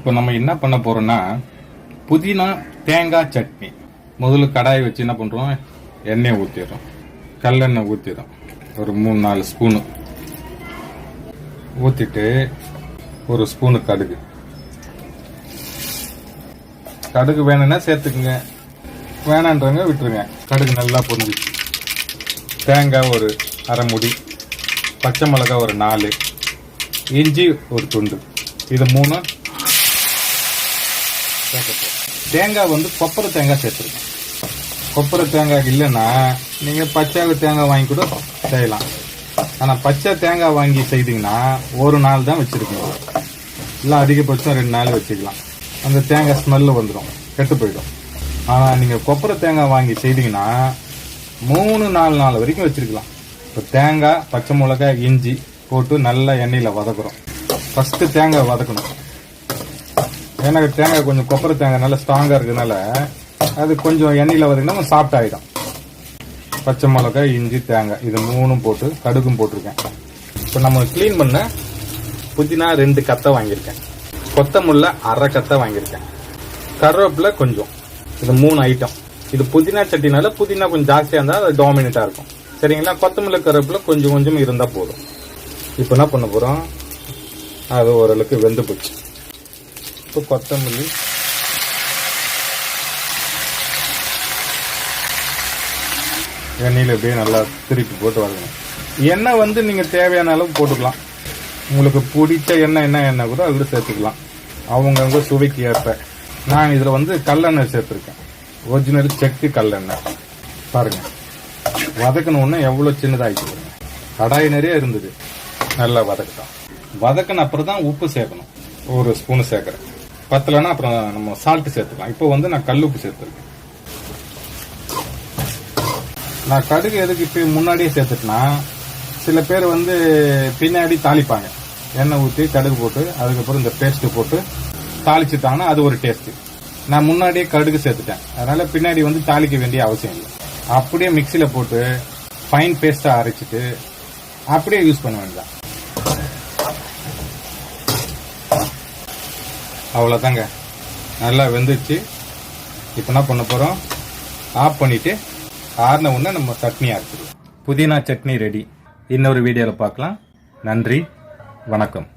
இப்போ நம்ம என்ன பண்ண போறோம்னா புதினா தேங்காய் சட்னி. முதல்ல கடாயை வச்சு என்ன பண்றோம், எண்ணெய் ஊற்றிடுறோம். கல்லெண்ணெய் ஊற்றிடும் ஒரு 3-4 ஸ்பூனு ஊற்றிட்டு ஒரு ஸ்பூனு கடுகு. கடுகு வேணும்னா சேர்த்துக்குங்க, வேணான்றவங்க விட்டுருங்க. கடுகு நல்லா பொரிஞ்சிச்சு. தேங்காய் ஒரு அரை முடி, பச்சை மிளகாய் ஒரு 4, இஞ்சி ஒரு துண்டு, இது 3 சேர்க்க. தேங்காய் வந்து கொப்பரை தேங்காய் சேர்த்துருக்கேன். கொப்பரை தேங்காய் இல்லைன்னா நீங்கள் பச்சை தேங்காய் வாங்கி கூட செய்யலாம். ஆனால் பச்சை தேங்காய் வாங்கி செய்தீங்கன்னா ஒரு நாள் தான் வச்சுருக்கணும், இல்லை அதிகபட்சம் 2 நாள் வச்சுக்கலாம். அந்த தேங்காய் ஸ்மெல்லு வந்துடும், கெட்டு போயிடும். ஆனால் நீங்கள் கொப்பரை தேங்காய் வாங்கி செய்தீங்கன்னா 3-4 நாள் வரைக்கும் வச்சுருக்கலாம். இப்போ தேங்காய், பச்சை மிளகாய், இஞ்சி போட்டு நல்லா எண்ணெயில் வதக்குறோம். ஃபஸ்ட்டு தேங்காய் வதக்கணும். ஏன்னா தேங்காய் கொஞ்சம் கொப்பரை தேங்காய் நல்லா ஸ்ட்ராங்காக இருக்கிறதுனால அது கொஞ்சம் எண்ணெயில் வதக்கினா சாஃப்ட் ஆகிடும். பச்சை மிளகாய், இஞ்சி, தேங்காய் இது 3 போட்டு கடுகும் போட்டிருக்கேன். இப்போ நம்ம க்ளீன் பண்ண புதினா 2 கத்தை வாங்கியிருக்கேன், கொத்தமல்லி அரை கத்தை வாங்கியிருக்கேன், கருவேப்பிலை கொஞ்சம். இது 3 ஐட்டம். இது புதினா சட்டினால புதினா கொஞ்சம் ஜாஸ்தியாக இருந்தால் அது டாமினேட்டாக இருக்கும். சரிங்களா? கொத்தமல்லி கருவேப்பிலை கொஞ்சம் கொஞ்சம் இருந்தால் போதும். இப்போ என்ன பண்ண போகிறோம், அது ஓரளவுக்கு வெந்து போச்சு. இப்போ கொத்தமல்லி, எண்ணெயில் அப்படியே நல்லா திருப்பி போட்டு வரணும். எண்ணெய் வந்து நீங்கள் தேவையான அளவு போட்டுக்கலாம். உங்களுக்கு பிடிச்ச எண்ணெய் என்ன எண்ணெய் கூட அதில் சேர்த்துக்கலாம், அவங்கவுங்க சுவைக்கு ஏற்ப. நான் இதில் வந்து கல்லெண்ணெய் சேர்த்துருக்கேன், ஒரிஜினல் செக்கு கல்லெண்ணெய். பாருங்கள், வதக்கணுன்னா எவ்வளோ சின்னதாகிட்டு. கடாய் நிறைய இருந்தது, நல்லா வதக்கிட்டோம். வதக்கின அப்புறம் தான் உப்பு சேர்க்கணும். ஒரு ஸ்பூனு சேர்க்குறேன், பத்தலைன்னா அப்புறம் நம்ம சால்ட்டு சேர்த்துக்கலாம். இப்போ வந்து நான் கல் உப்பு சேர்த்துருக்கேன். நான் கடுகு எதுக்கு இப்போ முன்னாடியே சேர்த்துட்டேன்னா, சில பேர் வந்து பின்னாடி தாளிப்பாங்க. எண்ணெய் ஊற்றி கடுகு போட்டு அதுக்கப்புறம் இந்த பேஸ்ட்டு போட்டு தாளிச்சுட்டாங்கன்னா அது ஒரு டேஸ்ட்டு. நான் முன்னாடியே கடுகு சேர்த்துட்டேன், அதனால பின்னாடி வந்து தாளிக்க வேண்டிய அவசியம் இல்லை. அப்படியே மிக்சியில் போட்டு ஃபைன் பேஸ்ட்டாக அரைச்சிட்டு அப்படியே யூஸ் பண்ண வேண்டியதான். அவ்வளோதாங்க, நல்லா வெந்துச்சு. இப்போ என்ன பண்ண போகிறோம், ஆஃப் பண்ணிவிட்டு ஆறின உடனே நம்ம சட்னி அரைச்சிடுவோம். புதினா சட்னி ரெடி. இன்னொரு வீடியோவில் பார்க்கலாம். நன்றி, வணக்கம்.